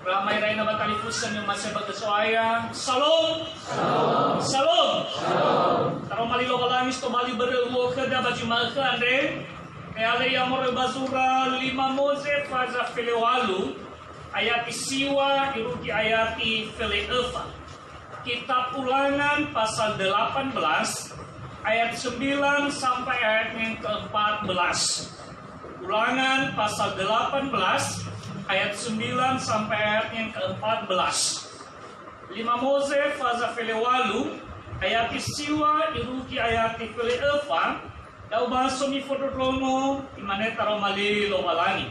Ramai ray na batalifusan yung masay bagkasuaya. Salom! Salom! Taro malilo kalangis to mali berelwo kada baju malka ande. Kaya laya mo basura 5 Mose faza felewalu ayat isiwa iruki ayati feleefa. Kitab Ulangan pasal 18 ayat 9 sampai ayat yang ke-14. Ulangan pasal 18 ayat 9 sampai ayat yang ke-14. 5 Mose faza felewalu ayat isiwa iruki ayati feleefa. Daw baso mi fotodromo imane taro mali lo walangi.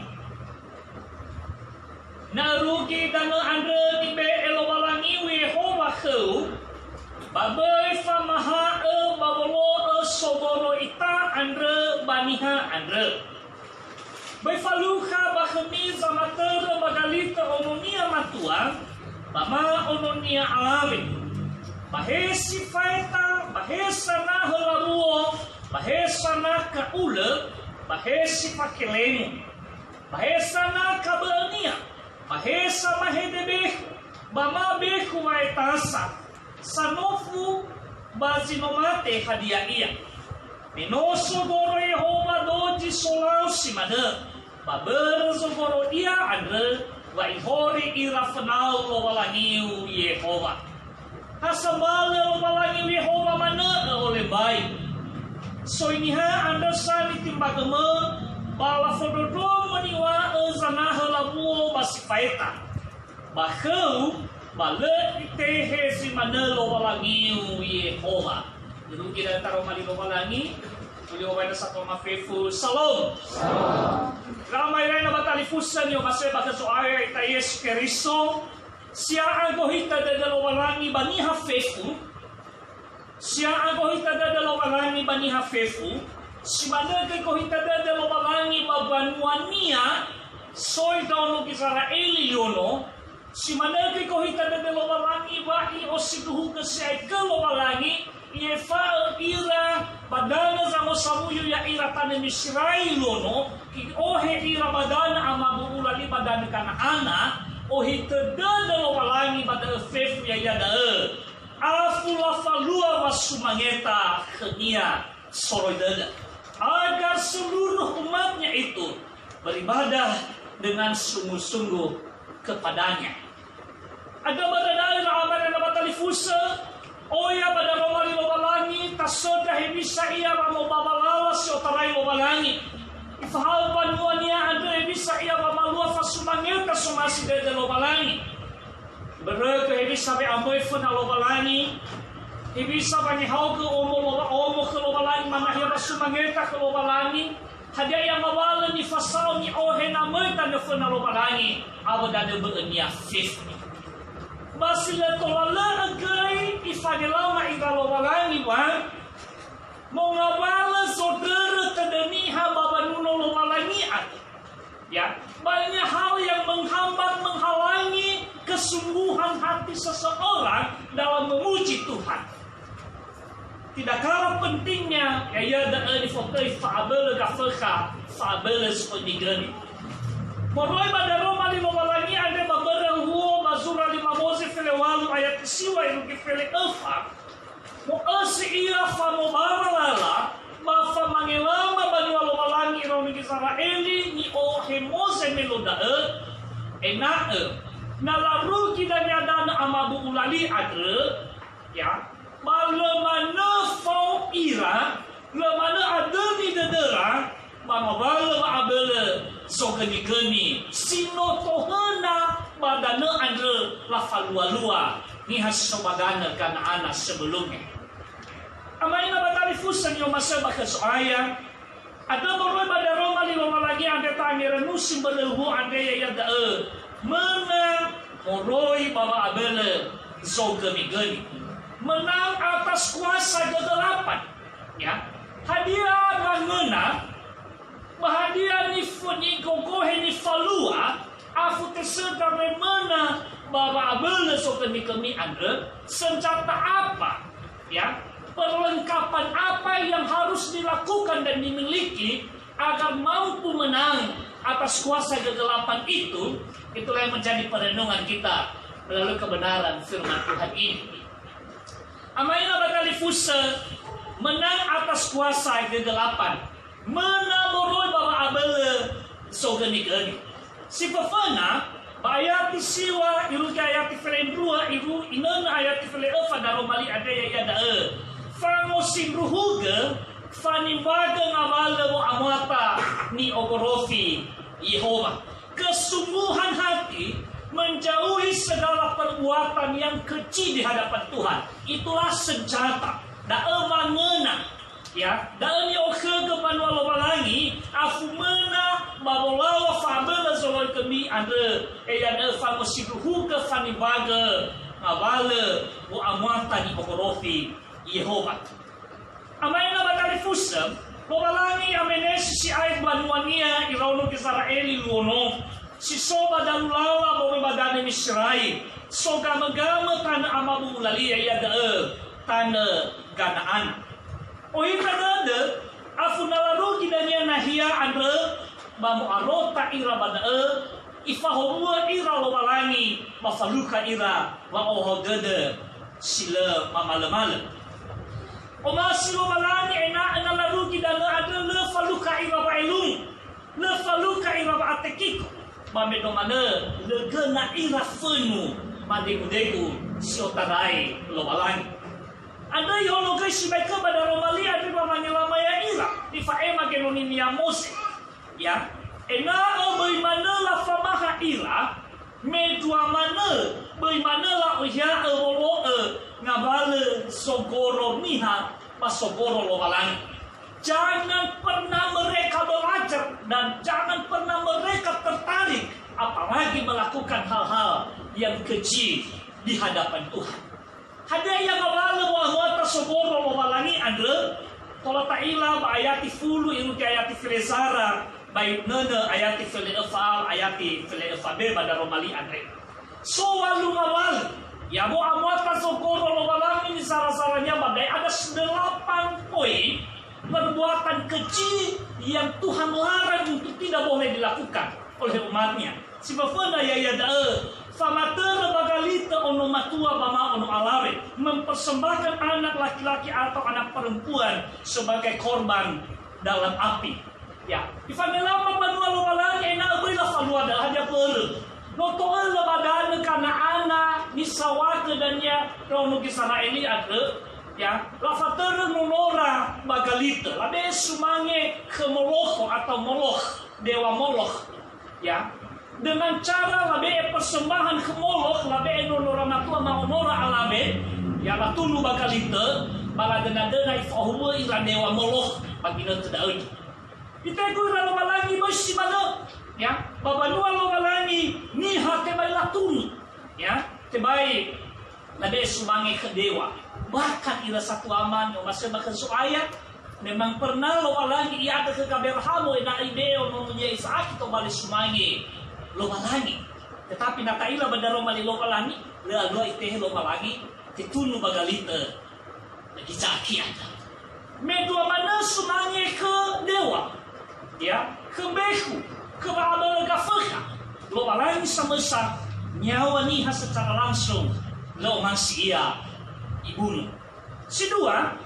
Na rugi dano andre tibe elo walangi we Yehova kheu. Babai fa maha babolo soboro ita andre baniha andre. Bai faluha bahmi zamater bagalita ononia matua. Bama ononia alami. Bahesi faita bahesa na helaruo. Bahesa na kaula, bahesi pakelemu, bahesa na kabania, bahesa mahedebe, bama beku waetasa, sanofu bazinomate hadiahia. Minoso goro Yehova doji solau simade, baberzo goro ia andre, wa ihori ira fenau lo walangiu Yehova. Hasabale lo walangiu Yehova mana oleh baik. So iniha anda sani timbagama bala fododo maniwa zana helabuo basifaita bahau bale itehe si manelo walangiu Yehova. Jadi kita taruh mali lo walangi beliau pada satu mafefu salom. Ramai rena batali fusan yo masih baca soaya ita Yesus Kristo sia agohita dadalo walangi bani hafefu. Siya ako hitada dalaw walangi bani hafefu, si managay ko hitada dalaw walangi mabanuan niya, soy daw no Israeli yono, si managay ko hitada dalaw walangi bahi o siduhu kasi ay kalawalangi, iefal ira badana sa mo samuyo ya ira tanem Israel yono, ohe ira badana amabuulali badana kanaana, o hitada dalaw walangi badana hafefu ya yada. Afula falua wasumangeta kenia soroidada agar seluruh umatnya itu beribadah dengan sungguh-sungguh kepadanya. Ada badadai ramadan batalifusa oya pada romali lobalangi tasoda bisa ia ramo babalala siotarai lobalangi ifahal panuania ada bisa ia bamalua fasumangeta sumasi dede lobalangi. Berke ibisa be amoy funa lobalangi ibisa bani hauke omo ke lobalangi manahya basumangeta ke lobalangi hadia yang mawala ni fasao ni ohe na moita ne funa lobalangi abada de beenia fifni basila tolala agai ifadilama ira lobalangi wa mo ngabala saudara tadaniha babanuno lobalangi ya banyak hal yang menghambat menghalangi kesungguhan hati seseorang dalam memuji Tuhan. Tidak kalah pentingnya ya da difokai fa'abel gafaka fa'abel sependigani. Moroi pada Roma 5 lagi ada beberapa huo mazura 5 Mose felewalu ayat siwa yang kifele efa. Mo asi ia fa mo baralala mafa mangelama bani walowalangi ro ni Israeli ni ohe Mose melodae enae nalaru kita nyadana amabu ulali adre ya balemana fau ira lemana ada ni dedera mamabale abele sogeni sino tohana badana andre la falua ni hasobagana kana ana sebelumnya. Amaina batali fusan yo masa bakasoaya ada moroi pada Roma 5 lagi ande tangira nusim berlehu ande ya dae menang moroi baba abele zogemigeni menang atas kuasa kegelapan ya hadiah rangena bahadia ni funi gogohe ni falua afu teseda remena baba abele zogemigeni ande senjata apa ya perlengkapan apa yang harus dilakukan dan dimiliki agar mampu menang atas kuasa kegelapan itulah yang menjadi perenungan kita melalui kebenaran firman Tuhan ini. Amaina bakal difusa menang atas kuasa kegelapan, menamoroi bawa abele sogenik-genik. Si pefana bayati siwa iru ayati felen rua iru inan ayati felen pada romali ada ya da famosin ruhuga fanimbaga ngabala mo amata ni ogorofi Yehova. Kesungguhan hati menjauhi segala perbuatan yang keji di hadapan Tuhan. Itulah senjata. Da mangena ya, da ni oke ke panua lobalangi afu mena babolawa fabela zoloi kemi ande eyada famosiruhu ke fanibaga ngabala mo amata ni ogorofi Yehova. Amaina batali fusam, lobalangi amenesi si ayat banuania irauno Israeli luono, si soba dalulawa bobe badane Misrai, soga megama tanah amabu lalia ya tanah Ganaan. Oi kadade afunalaru kidanya nahia andre bamu arota ira badae ifahomua ira lobalangi mafaluka ira wa ohodede sila mamale-male. Omasilo malani ena lalu kidana ada le faluka ira bailung, le faluka ira atekiko, mamedo mana le gena ira fenu, madegu siotarai lo malani. Ada yang lo guys mereka pada romali ada lama ya ira, di faema genoni Mose, ya. Ena bagaimana la famaha ira, medua mana, bagaimana la uya ngabale sogoro miha pasogoro lobalangi. Jangan pernah mereka belajar dan jangan pernah mereka tertarik apalagi melakukan hal-hal yang keji di hadapan Tuhan. Ada yang ngabale bahwa sogoro lobalangi andre kalau taila ayati fulu ilu ayati filezara baik nene ayati filefal ayati filefabe pada romali andre. So walu ngawal ya bo amata sokoro lobalangi di sarah-sarahnya badai ada 8 poin perbuatan keji yang Tuhan larang untuk tidak boleh dilakukan oleh umatnya. Si bafana ya famatera bagalita ono matua bama ono alare mempersembahkan anak laki-laki atau anak perempuan sebagai korban dalam api. Ya, ifanelama banua lobalangi ena bela falua dah hanya per. Notoel lebadane karena anak nisawake dan ya rono kisara ini ada ya lafatere nonora bagalita labe sumange ke Moloch atau Moloch dewa Moloch ya dengan cara labe persembahan ke Moloch labe nonora matua maonora alabe ya latunu bagalita bala dena ifahuwa ira dewa Moloch bagina tedai kita gura lagi masih mana ya babanua lobalangi ni hate baila tuni ya tebai labe sumange ke dewa bahkan ila satu aman masih makan ayat memang pernah lobalangi ia ada ke kaberhamo ina ideo nomnya Isaak to bali sumange lobalangi tetapi nata ila badaro mali lobalangi le alua ite lobalangi titunu bagalita lagi caki ada medua mana sumange ke dewa ya ke beku ke abal gafaka lobalangi semesa nyawa niha secara langsung lo manusia ibunya. Si dua,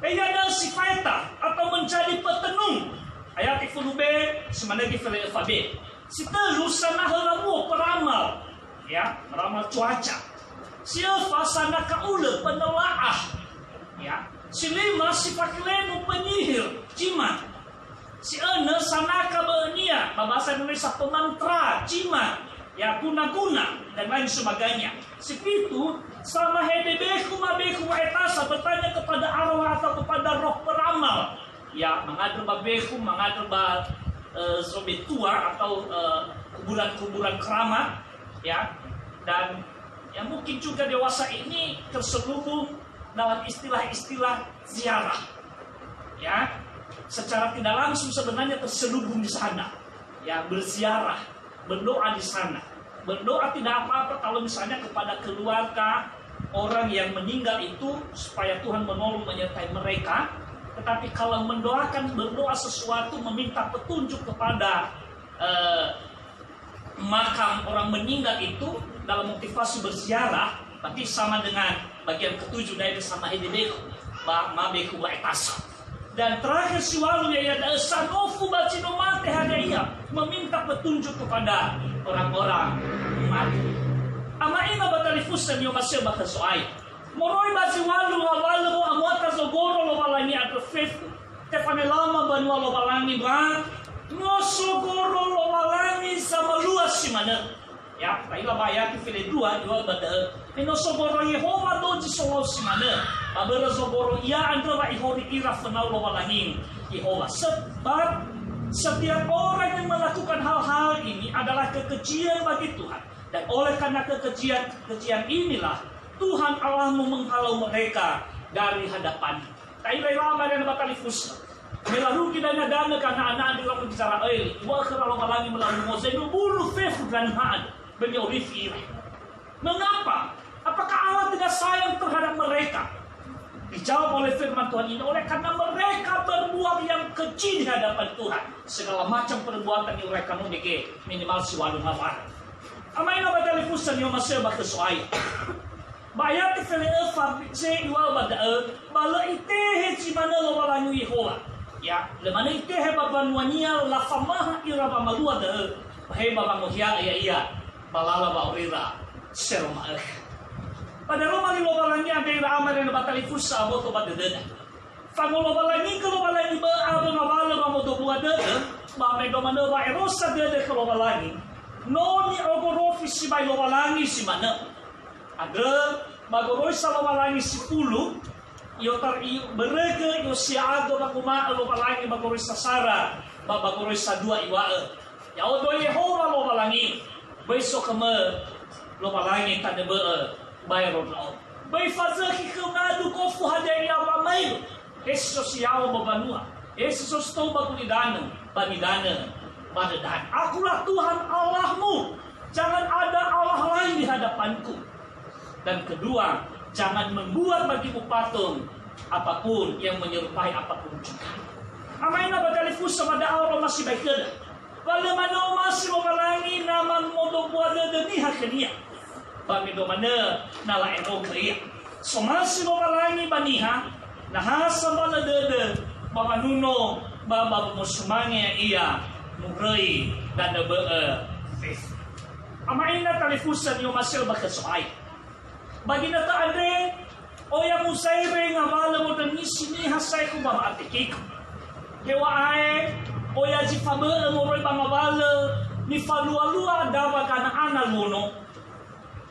ada sifata atau menjadi petenung. Ayat ifulube semanagi fele fabe. Si telu sana helamu peramal, ya peramal cuaca. Si alfa sana kaule penelaah, ya. Si lima si pakilenu penyihir jimat. Si ene sana kabenia bahasa Indonesia pemantra jimat. Ya guna-guna dan lain sebagainya. Si pitu sama hedebeku mabeku etasa bertanya kepada arwah atau kepada roh peramal. Ya mengadur babeku, mengadur sobe tua atau kuburan-kuburan keramat. Ya dan yang mungkin juga dewasa ini terselubung dalam istilah-istilah ziarah. Ya secara tidak langsung sebenarnya terselubung di sana. Ya berziarah, berdoa di sana. Berdoa tidak apa-apa kalau misalnya kepada keluarga orang yang meninggal itu supaya Tuhan menolong menyertai mereka. Tetapi kalau mendoakan berdoa sesuatu meminta petunjuk kepada makam orang meninggal itu dalam motivasi berziarah, berarti sama dengan bagian ketujuh dari sama hidebeku, mabeku baetasa. Dan terakhir siwalu ya sanofu bacinomate hadaya, meminta petunjuk kepada orang-orang mati. Ama ina batalifusan yo masih bakasoai. Moroi baciwalu wawalu amwata zogoro lo walani atofefu. Tefane lama banua lo walani ba. Nosogoro lo walani sama luas si mana. Ya, baiklah bayar file dua jual bada. Nosogoro Yehova doji solo si mana. Babera zogoro ia andra ba ihori ira fenau lo walani Yehova. Sebab setiap orang yang melakukan hal-hal ini adalah kekejian bagi Tuhan. Dan oleh karena kekejian inilah Tuhan Allahmu menghalau mereka dari hadapan. Tailai lama dan batalifus. Melaruki dana karena anak di dalam bicara air. Wa kalau malangi melalui Moses bulu fefu dan had bernyorifi. Mengapa? Apakah Allah tidak sayang terhadap mereka? Dijawab oleh firman Tuhan ini oleh karena mereka berbuat yang keji di hadapan Tuhan. Segala macam perbuatan yang mereka memiliki minimal siwalu hafar. Amaina batalifusan yang masih bakesoai. Bayat fele efa se iwa bada bala itehe cimana lo balanyu Yehova. Ya, lemana itehe babanuania la famaha ira bamalua da he babamuhia iya balala baurira seroma. Pada Roma di lo balangi ada ira amar yang batalifusa boto bada dada. Fangolo balangi kalau balangi ba aba ngabala bamodo buada ba me domano ba erosa dada kalau balangi. Noni ogorofi si bay lo balangi si mana. Ada bagoroi salawalangi 10 yo tar berege yo siado bakuma lo balangi bagoroi sasara bagoroi sadua iwae ya odo Yehova lo balangi besok keme lo balangi tade be bayro lo bai fazaki kemadu kofu hadaya bamail eso siao babanua eso sto bakulidana banidana badadan akulah Tuhan Allahmu, jangan ada Allah lain di hadapanku. Dan kedua, jangan membuat bagimu patung apapun yang menyerupai apapun juga. Amaina batalifus sama Allah masih baik dah. Wala mano masih mengalangi nama modok buat demi haknya. Bagi domana nala eno kaya. So masih mengalangi baniha. Nah sama dede baba nuno baba musmangnya iya murai dan be faith. Amaina talifusan yo masih bakasoai. Bagi nata ade o yang usaire ngawala mo dan sini hasay ko ba atikik hewa ae o ya ji famele mo roy bangawala ni falua dawa kana anal mono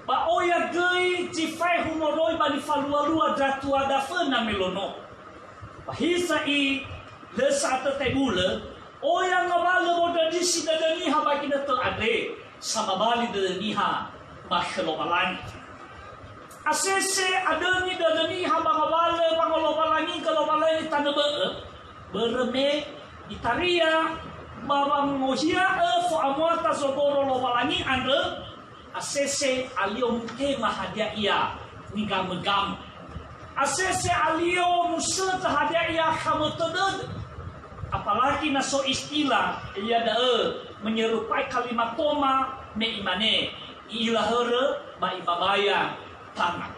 ba o ya gei ji fai mo roy ba ni falua datu ada fena melono ba hisa i le sata tebule o yang ngawala mo dan sini dadani ha bagi nata ade sama bali dadani ha makhlo balani. Asese adani dadani hamba ngawale pangolobalangi kalau balai tanda bereme itaria babang mohia fo amwata zogoro lobalangi ande asese alio mutema hadia ia nigamegam asese alio musa hadia ia kamutodod apalagi naso istilah ia da menyerupai kalimat koma me imane ilahara ba ibabaya tangan.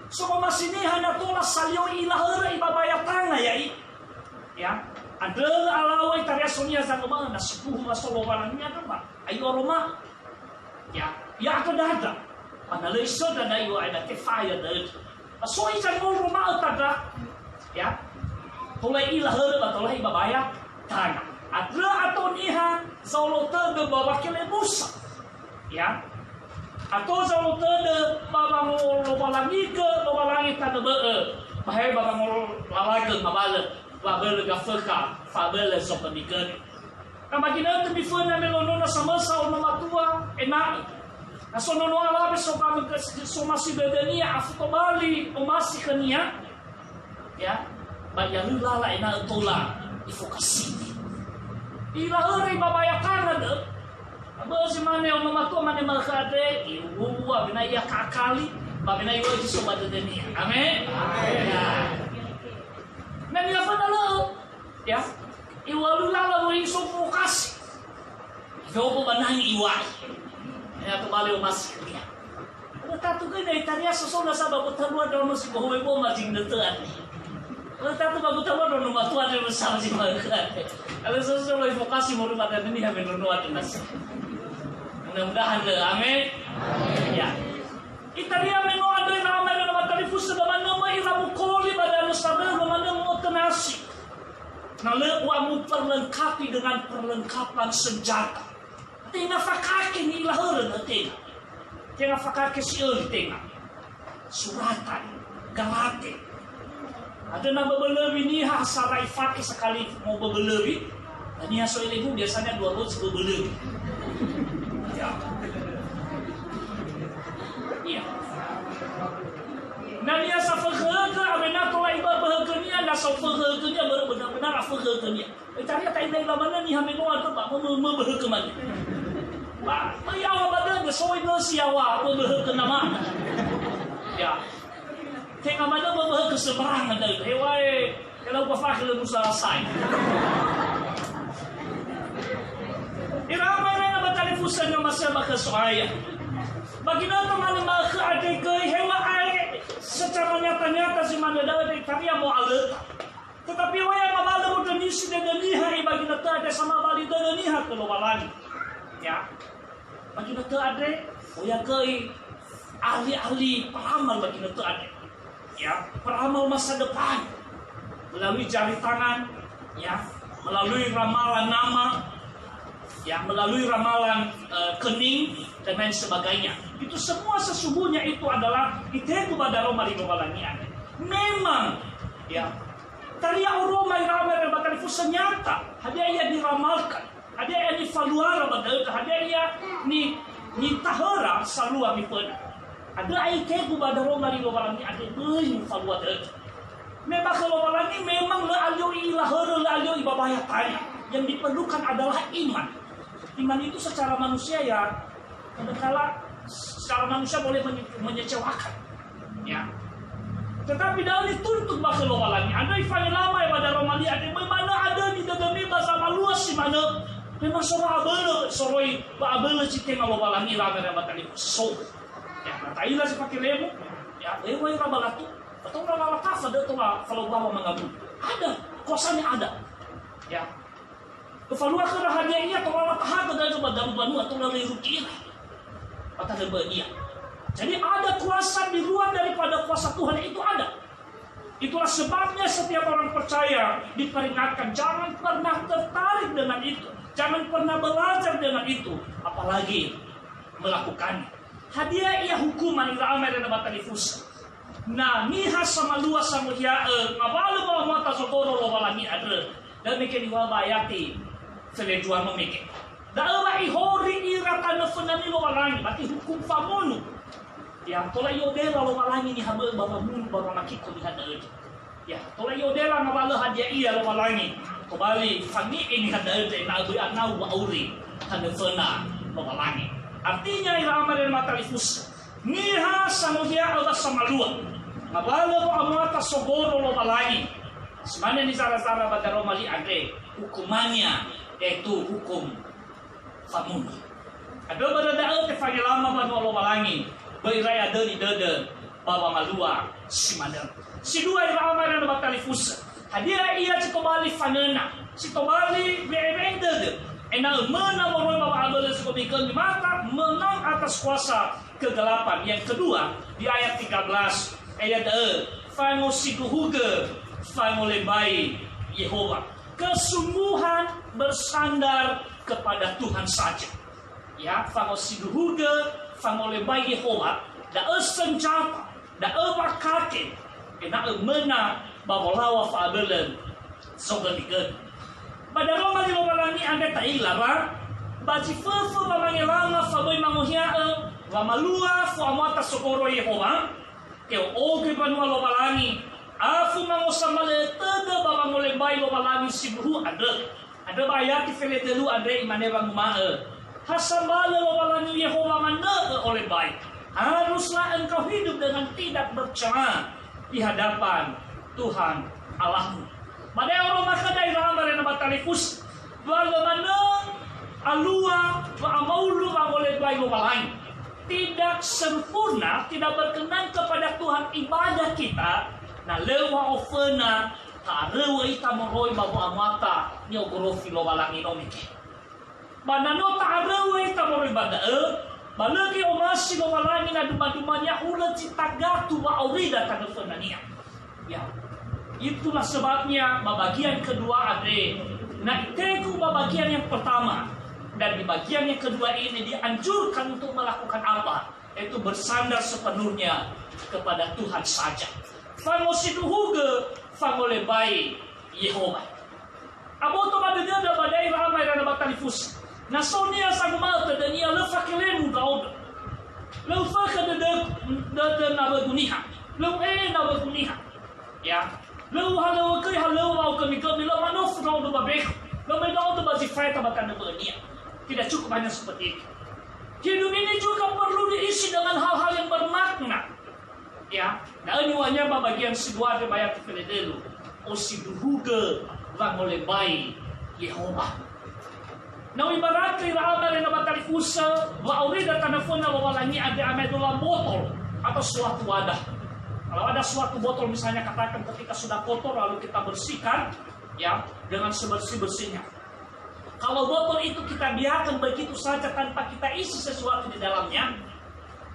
So masih ni hana tola salio ilahara ibabaya tangan ya. Ada alawai tarya sonia zanoma na subuh masolo barangnya ada ba? Ayo Roma. Ya ada dada. Panala iso dada yo ada kefaya dada. So ijan Roma tada. Ya. Tola ilahara ba tola ibabaya tangan. Ada atau niha zolota de babakele Musa. Ya. Atau kalau tada babang lobalangi ke lobalangi tanda bahaya babang lalaga mabala babel gafeka fabel sopanikan kamagina temi fana melono sama sa ona matua enak asono no ala beso kami so masih bedania afuto bali o masih kania ya bayalu lala enak tola ifokasi ilahari babaya kanada Abang mana yang memakai mana malkade, ibu abinaya kakali, abinaya wajib sobat deni. Amin. Nanti apa dulu? Ya, iwalu lala wajib sopokasi. Kau pemenang iwak. Ya kembali masih dia. Tatu kan dari tadi sesuatu sahabat bertaruhan dalam musik bahwa ibu masih detuan. Tatu bagus tahu dalam rumah tua ada bersama si mereka. Kalau sesuatu evokasi mau rumah dan ini hamil rumah dinas. Mudah-mudahan le, amin. Ya. Italia mengo ada ramai dalam materi fusa dalam nama iramu koli pada nusada dalam nama tenasi. Nalu amu perlengkapi dengan perlengkapan senjata. Tengah fakake ni ilahuran tengah. Tengah fakake siul tengah. Suratan, galate. Ada nama belewi ni sarai fakir sekali mau belewi. Dan ni soal ibu biasanya 2 bulan sebelum belewi. Ya. Ya. Nabi asa fakir abena tola iba bahagia nasa fakirnya benar-benar fakirnya. Cari tak indah mana ni hamil orang tu bak bahagia mana. Ba awak badan soal nasi awak bahagia nama. Ya. Tengah mana bahagia keseberang ada. Hewai kalau kau fakir lu selesai. Iramai na batalifusan ng masama kasuaya. Bagina teman maka adik ke hewa ay secara nyata-nyata si mana dapat karya mau alat. Tetapi waya mabala mo danisi dan daniha bagina ta ada sama bali daniha kalau balani. Ya. Bagina ta ada waya ke ahli-ahli peramal bagina ta ada. Ya, peramal masa depan melalui jari tangan, ya, melalui ramalan nama, ya, melalui ramalan kening dan lain sebagainya. Itu semua sesungguhnya itu adalah iteku badaro marigobalanian. Memang, ya, taria uroma irama dan batalifusa nyata, hadiah diramalkan, hadiah difaluara badal, hadiah ni tahara salua mipena. Ada iteku badaro marigobalanian, ada beuing faluat itu. Memang kalau ini memang lealio ilahara lealio ibabaya tanya. Yang diperlukan adalah iman. Iman itu secara manusia ya, kadang-kala secara manusia boleh menyecewakan, ya. Tetapi dalam dituntut bahasa lawalani. Ada ifani lama ya pada romali ada mana ada di dalam bahasa maluas si mana memang sora abele soroi ba abele cite lawalani rame batali so. Ya, natailah seperti lemu. Ya, lemu yang rabalatu. Atau orang kafir ada tuh kalau bawa mengambil. Ada, kuasanya ada. Ya. Kefaluan kerahadianya atau orang tahan dari dalam banu atau dari rukiah. Atau dari bania. Jadi ada kuasa di luar daripada kuasa Tuhan itu ada. Itulah sebabnya setiap orang percaya diperingatkan jangan pernah tertarik dengan itu. Jangan pernah belajar dengan itu. Apalagi melakukannya. Hadiah ia hukuman ramai dan batali fusa. Nah, niha sama luas sama dia ngabalo bawa mata sokoro lo balani ada dan mikir iwa bayati selejuan memikir. Da aba ihori irata na funani lo balani berarti hukum famonu. Ya, tola yodela lo balani ni habel bawa mun bawa makiko ni hada aja. Ya, tola yodela ngabalo hadiah ia lo balani. Kembali fani ini hada aja na abu anau wa auri hada fena lo balani. Artinya irama dan matalifus. Niha sama dia aba sama luar. Mabalo ko amata sogoro lo balani. Semana ni sara-sara pada romali ade hukumannya yaitu hukum famun. Ada berada te fagilama bano lo balangi. Bairai ada di dada baba malua si mana. Si dua irama dan batalifus. Hadia ia si kembali fanena. Si kembali beebeng dada. Enal mana moroi baba abel sekobikan di mata menang atas kuasa kegelapan. Yang kedua di ayat 13 ayat fango sikuhuge fango lebai Yehova. Kesungguhan bersandar kepada Tuhan saja. Ya, fango sikuhuge fango lebai Yehova. Da senjata, da bakake, ena mena bawalawa fabelen sogaligen. Pada Roma di Lobalani anda tak ilara, baji fufu mamangilanga faboy manguhia wamalua fu amata sokoro Yehova. Kau oke banua lo balani, afu mangosamale tada baba molebai lo balani sibru ada bayar tifele dulu ada imane bang mae. Hasambale lo balani Yehova mana oleh baik. Haruslah engkau hidup dengan tidak bercela di hadapan Tuhan Allahmu. Pada orang maka daerah mereka batalifus, bagaimana alua wa amaulu wa oleh bayi lain. Tidak sempurna, tidak berkenan kepada Tuhan ibadah kita. Na lewa ofena tarewa ita moroi babu amata nyogorofi lo walangi nomike. Banano tarewa ita moroi bada balagi omasi lo walangi na duma-dumanya ulat citagatu wa aurida tanefenania. Ya. Itulah sebabnya bagian kedua ada. Nah, itu bagian yang pertama. Dan di bagian yang kedua ini dianjurkan untuk melakukan apa? Yaitu bersandar sepenuhnya kepada Tuhan saja. Fangosiduhuge fangolebai Yehova. Aboto badenya badai ramai dan batalifus. Nasonia sagmal tadania lefakilenu daud. Lefaka de nabaguniha. Nabaguniha. Ya. Lalu halau ke halau mau kami lalu manof rau do babek lalu mau do bazifai tabatan dunia. Tidak cukup hanya seperti itu. Hidup ini juga perlu diisi dengan hal-hal yang bermakna. Ya, nah ini wanya bagian kedua dari bayat Filadelu. Osiduhuge vangolebai Yehova. Nah ibaratnya ramal yang batali fusa wa aurida tanafuna wa walangi ada amedola botol atau suatu wadah. Kalau ada suatu botol misalnya katakan ketika sudah kotor lalu kita bersihkan ya dengan sebersih-bersihnya. Kalau botol itu kita biarkan begitu saja tanpa kita isi sesuatu di dalamnya,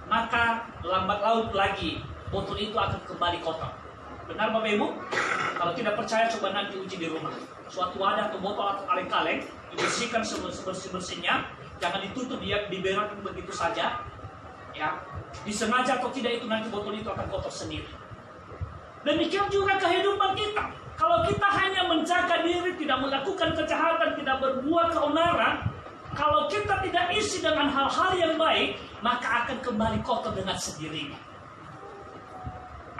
maka lambat laun lagi botol itu akan kembali kotor. Benar Bapak Ibu? Kalau tidak percaya coba nanti uji di rumah. Suatu wadah atau botol atau kaleng-kaleng dibersihkan sebersih-bersihnya, jangan ditutup dia dibiarkan begitu saja. Ya, disengaja atau tidak itu nanti botol itu akan kotor sendiri. Demikian juga kehidupan kita. Kalau kita hanya menjaga diri, tidak melakukan kejahatan, tidak berbuat keonaran, kalau kita tidak isi dengan hal-hal yang baik, maka akan kembali kotor dengan sendirinya.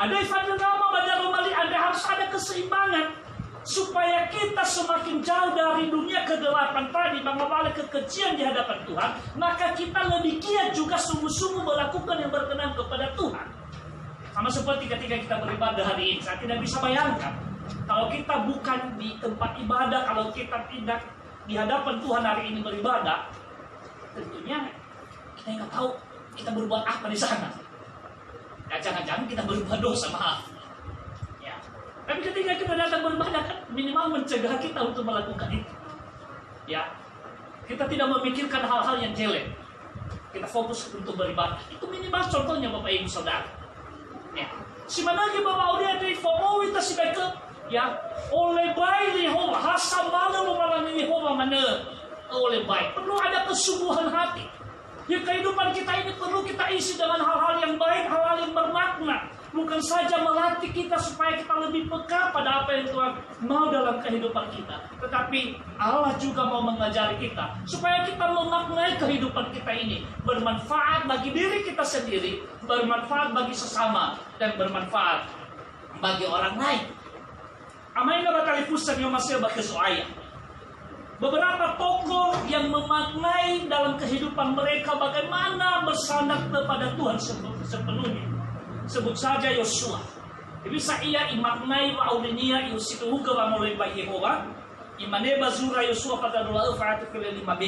Ada ibadah nama baca romali, ada harus ada keseimbangan supaya kita semakin jauh dari dunia kegelapan tadi, mengalami kekejian di hadapan Tuhan, maka kita lebih giat juga sungguh-sungguh melakukan yang berkenan kepada Tuhan. Sama seperti ketika kita beribadah hari ini, saya tidak bisa bayangkan kalau kita bukan di tempat ibadah, kalau kita tidak di hadapan Tuhan hari ini beribadah, tentunya kita nggak tahu kita berbuat apa di sana. Ya, jangan-jangan kita berbuat dosa, maaf. Ya. Tapi ketika kita datang beribadah kan minimal mencegah kita untuk melakukan itu. Ya. Kita tidak memikirkan hal-hal yang jelek. Kita fokus untuk beribadah. Itu minimal contohnya Bapak Ibu Saudara. Ya. Si managi Bapak udah di fomo kita si baik ya oleh baik Yehova hasam mana malam Yehova mana oleh baik perlu ada kesungguhan hati. Ya kehidupan kita ini perlu kita isi dengan hal-hal yang baik, hal-hal yang bermakna. Bukan saja melatih kita supaya kita lebih peka pada apa yang Tuhan mau dalam kehidupan kita. Tetapi Allah juga mau mengajari kita supaya kita memaknai kehidupan kita ini bermanfaat bagi diri kita sendiri, bermanfaat bagi sesama, dan bermanfaat bagi orang lain. Amaina batali pusat yang masih berkesuaian. Beberapa tokoh yang memaknai dalam kehidupan mereka bagaimana bersandar kepada Tuhan sepenuhnya. Sebut saja Yosua. Bisa ia imaknai wa aulinia yusitu ke wa mulai bayi Yehova. Imane bazura Yosua pada doa faatu ke 5b.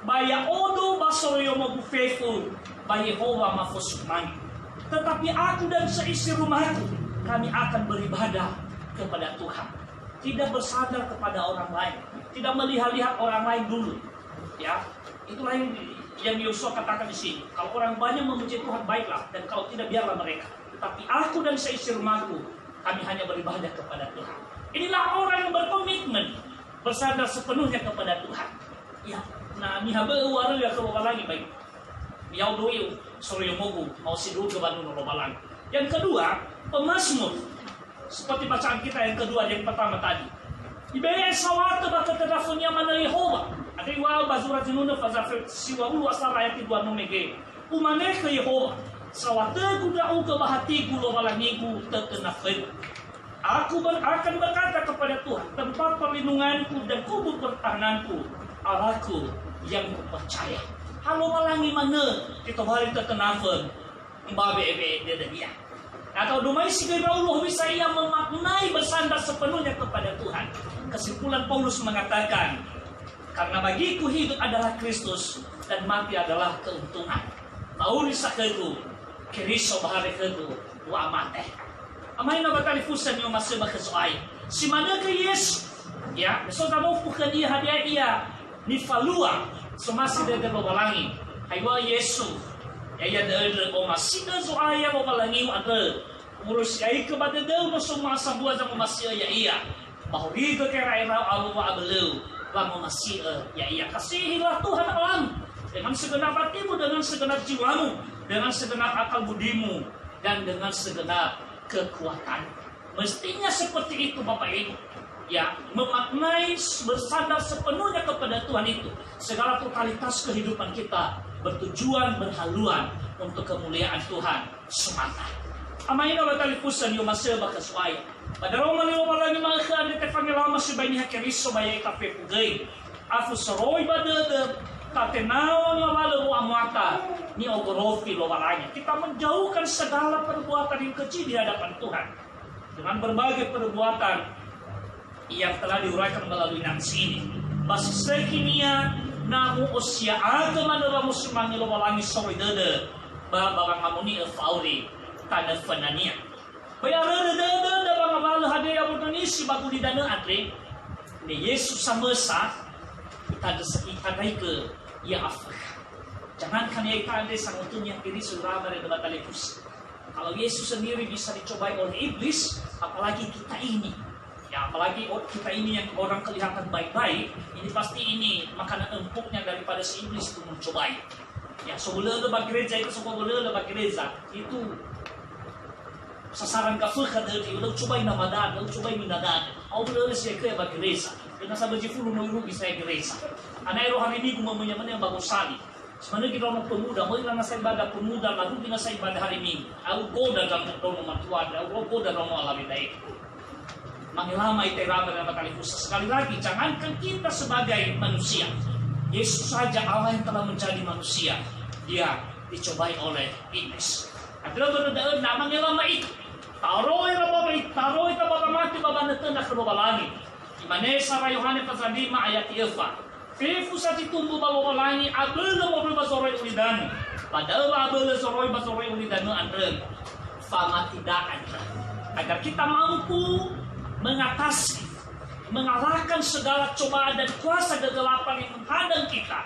Baya odo basoro yomo bufefu bayi Yehova mafusumani. Tetapi aku dan seisi rumahku kami akan beribadah kepada Tuhan. Tidak bersandar kepada orang lain. Tidak melihat-lihat orang lain dulu, ya. Itulah yang Yosua katakan di sini. Kalau orang banyak memuji Tuhan baiklah, dan kalau tidak biarlah mereka. Tetapi aku dan seisi rumahku, kami hanya beribadah kepada Tuhan. Inilah orang yang berkomitmen bersandar sepenuhnya kepada Tuhan. Ya, nah ni habe waru ya keluar lagi baik. Miau doi sore mogu mau sidu ke Bandung robalan. Yang kedua, pemazmur. Seperti bacaan kita yang kedua yang pertama tadi. Ibaya sawata baka tadafunya mana Yehova. Ada iwa bazura jinuna fazafir siwa ulu asal ayat 2 nomege. Umane ke Yehova. Sawata kuda uga bahati gulo walangiku tekenafel. Aku akan berkata kepada Tuhan, tempat perlindunganku dan kubur pertahananku, Allahku yang kupercaya. Halo walangi mana kita balik tekenafel. Mbabe ebe dia. Atau domai sigara Allah bisa ia memaknai bersandar sepenuhnya kepada Tuhan. Kesimpulan Paulus mengatakan, Karena bagiku hidup adalah Kristus dan mati adalah keuntungan. Pauli saketu, Keriso bahari ketu, wa amate. Amay na batali fusan yung maseba kesoay. Si mana ke Yesus, ya, so tamo bukan dia hadiah ia ni falua, so masih dia babalangi. Haywa Yesus, ya ya der o masih ke soay ya babalangi ada. Urus ai ke bade deu no so masa buat sama masih ya ia. Bahuri ke kera-era alu wa abelu. Lama masih ya iya kasihilah Tuhan alam dengan segenap hatimu, dengan segenap jiwamu, dengan segenap akal budimu, dan dengan segenap kekuatan. Mestinya seperti itu Bapak Ibu. Ya, memaknai bersandar sepenuhnya kepada Tuhan itu. Segala totalitas kehidupan kita bertujuan, berhaluan untuk kemuliaan Tuhan semata. Amain na batali pusan yung maseba kaswaya. Padaro malio malagi mga kadi te pangilama si bayni hakeriso bayay kape pugay. Afu soroy badede tatenao ni malo amwata ni ogorofi lo balanya. Kita menjauhkan segala perbuatan yang kecil di hadapan Tuhan dengan berbagai perbuatan yang telah diuraikan melalui nasi ini. Bas sekinia namu usia agama dalam musumangi lo balangi soroy dede babang ngamuni efauri tanda fanania. Bayar dada bang abal hadiah Indonesia bagu di dana atre. Ni Yesus sama sa kita ada ke ya Afrika. Jangan kan ya kita ada sangutunya diri surah pada debat televisi. Kalau Yesus sendiri bisa dicobai oleh iblis, apalagi kita ini. Ya apalagi kita ini yang orang kelihatan baik-baik, ini pasti ini makanan empuknya daripada si iblis itu mencobai. Ya sebelum lebak gereja itu sebelum lebak gereja itu sasaran kafir kada di udah coba inamadan, udah coba minadan. Au boleh sih ke bagi gereza. Karena sahabat jifulu noiru bisa gereza. Anai roh hari ini gua menyamanya yang bagus sali. Sebenarnya kita orang pemuda, mau ilang saya ibadah pemuda, lalu kita saya ibadah hari ini. Au goda dalam dono matuan, au goda dalam alami daik. Mangilama iterama dalam kali khusus sekali lagi. Jangankan kita sebagai manusia, Yesus saja Allah yang telah menjadi manusia. Dia dicobai oleh iblis. Adalah benar-benar nama ngelama itu. Taroy ka baba mati baba natena ka baba langit. Imane sa Yohane pasal 5 ayat 4. Fefu sa titumbu baba langi abela mo bazoroy ulidan. Padahal abela zoroy bazoroy ulidan andre. Fama tidak ada. Agar kita mampu mengatasi, mengalahkan segala cobaan dan kuasa kegelapan yang menghadang kita,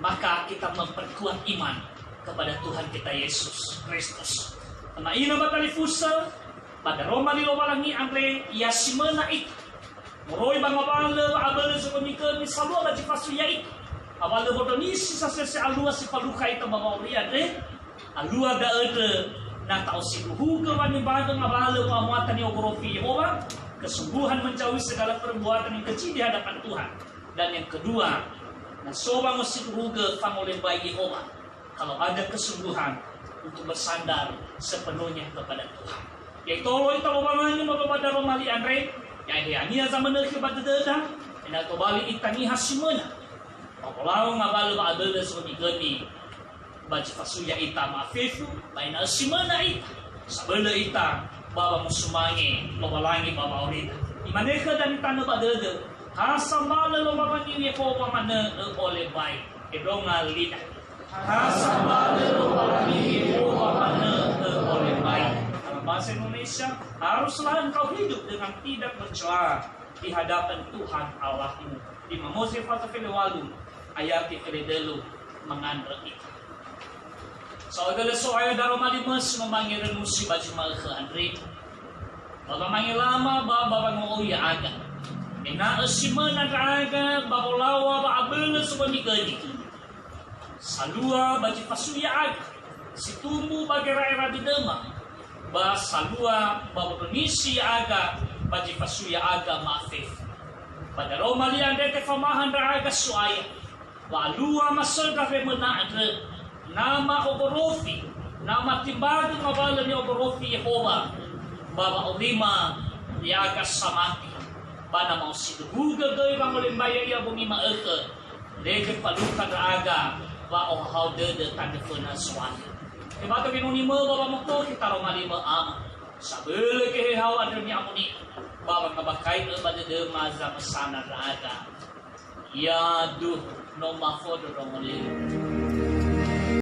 maka kita memperkuat iman kepada Tuhan kita Yesus Kristus. Na ina batali fusa pada Roma di lobalangi andre yasimena it. Moroy bang abale abale so komika ni salua ba jifasu ya it. Abale bodoni si sa alua si paluka ita babauri andre. Alua da ede na tau si huga wani badang abale wa muatan ni ogorofi Yehova. Kesungguhan menjauhi segala perbuatan yang kecil di hadapan Tuhan. Dan yang kedua, na soba musik huga pangoleh bayi Yehova. Kalau ada kesungguhan untuk bersandar sepenuhnya kepada Tuhan. Yaitu Allah itu babangannya kepada Romali Andre. Ya ini zaman dari kepada deda. Ina to bali itani hasimena. Pakulau ngabal ba adela so digani. Baji fasuya ita mafefu baina hasimena ita. Sabela ita baba musumangi lobalangi baba orida. Imaneka dan tanah badede. Hasambala lobalangi Yehova mana oleh baik. Edonga lidah. Hasambala lobalangi Yehova mana oleh baik. Dalam bahasa Indonesia, haruslah engkau hidup dengan tidak mencela di hadapan Tuhan Allahmu. Di Mose Fatafele Walu, ayat Kedelu mengandung itu. Saudara soaya daro malimas memanggil musi baju malke Andre. Baba mangilama baba ngoya aga. Ina asimana aga babolawa ba abele subamigani. Salua baju pasuya aga. Situmbu bagi rakyat bidema. Ba salua babonisi aga baju pasuya aga maafif. Pada Roma lian dete famahan raga suaya. Walua masal kafe mena adre. Nama ogorofi, nama timbaga ngabala ni ogorofi Yehova, baba ulima yagas samati, bana mau siduga gay bang ulimbaya ya bumi maeke, leke palukan raga, ba ohau de tanda fena suanya. Kebato binunima baba mokto kita romalima ama, sabele kehehaw ada ni amuni, baba kabakai bade de maza mesana raga. Ya duh no mafo do dong oli.